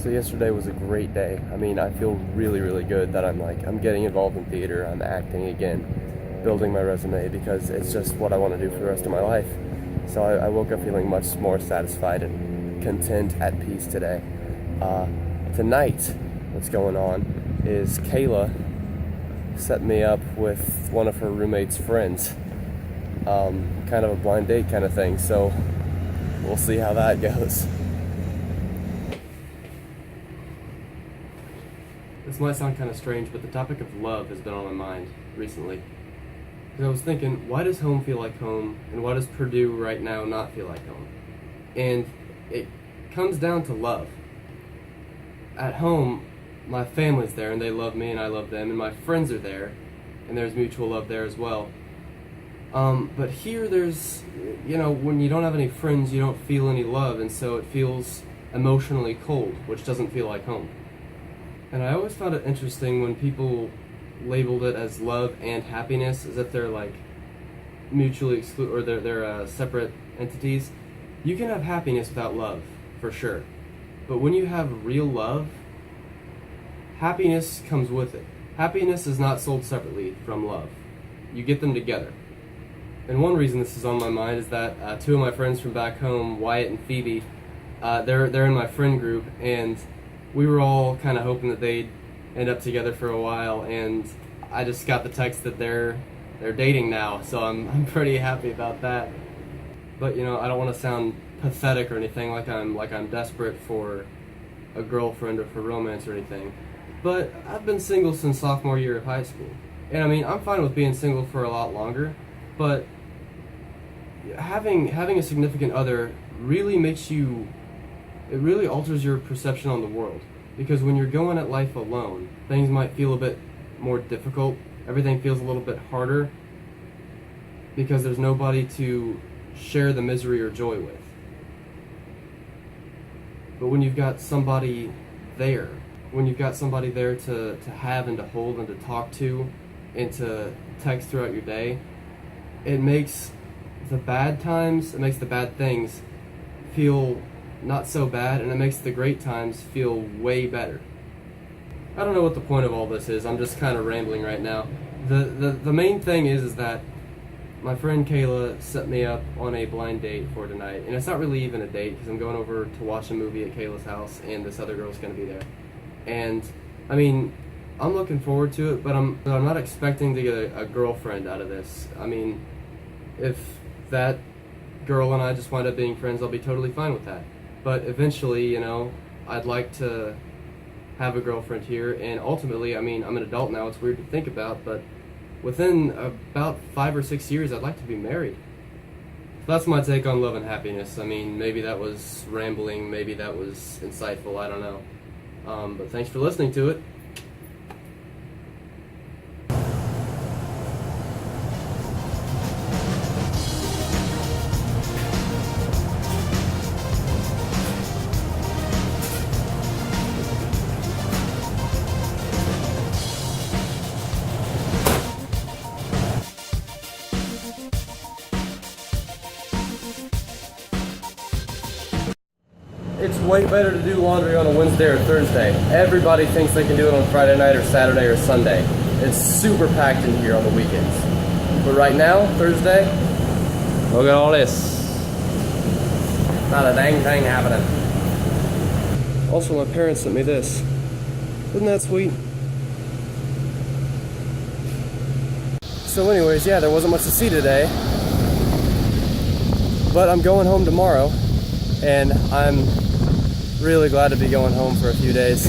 So yesterday was a great day. I mean, I feel really, really good that I'm getting involved in theater, I'm acting again, building my resume, because it's just what I want to do for the rest of my life. So I woke up feeling much more satisfied and content, at peace today. Tonight, what's going on is Kayla set me up with one of her roommate's friends. Kind of a blind date kind of thing, so we'll see how that goes. This might sound kind of strange, but the topic of love has been on my mind recently. Because I was thinking, why does home feel like home, and why does Purdue right now not feel like home? And it comes down to love. At home, my family's there, and they love me, and I love them, and my friends are there, and there's mutual love there as well. But here there's, when you don't have any friends, you don't feel any love, and so it feels emotionally cold, which doesn't feel like home. And I always found it interesting when people labeled it as love and happiness, as if they're like mutually or they're separate entities. You can have happiness without love, for sure. But when you have real love, happiness comes with it. Happiness is not sold separately from love. You get them together. And one reason this is on my mind is that two of my friends from back home, Wyatt and Phoebe, they're in my friend group, and we were all kind of hoping that they'd end up together for a while, and I just got the text that they're dating now, so I'm pretty happy about that. But I don't want to sound pathetic or anything, like I'm desperate for a girlfriend or for romance or anything. But I've been single since sophomore year of high school, and I mean, I'm fine with being single for a lot longer, but having a significant other really it really alters your perception on the world. Because when you're going at life alone, things might feel a bit more difficult. Everything feels a little bit harder because there's nobody to share the misery or joy with. But when you've got somebody there, to have and to hold and to talk to and to text throughout your day, it makes the bad times, it makes the bad things feel not so bad, and it makes the great times feel way better. I don't know what the point of all this is. I'm just kind of rambling right now. The main thing is that my friend Kayla set me up on a blind date for tonight, and it's not really even a date because I'm going over to watch a movie at Kayla's house, and this other girl's going to be there. And I mean, I'm looking forward to it, but I'm not expecting to get a girlfriend out of this. I mean, if that girl and I just wind up being friends, I'll be totally fine with that. But eventually, I'd like to have a girlfriend here, and ultimately, I mean, I'm an adult now, it's weird to think about, but within about 5 or 6 years, I'd like to be married. So that's my take on love and happiness. I mean, maybe that was rambling, maybe that was insightful, I don't know. But thanks for listening to it. It's way better to do laundry on a Wednesday or Thursday. Everybody thinks they can do it on Friday night or Saturday or Sunday. It's super packed in here on the weekends. But right now, Thursday, look at all this. Not a dang thing happening. Also, my parents sent me this. Isn't that sweet? So anyways, yeah, there wasn't much to see today. But I'm going home tomorrow, and I'm really glad to be going home for a few days.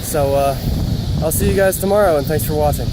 So I'll see you guys tomorrow, and thanks for watching.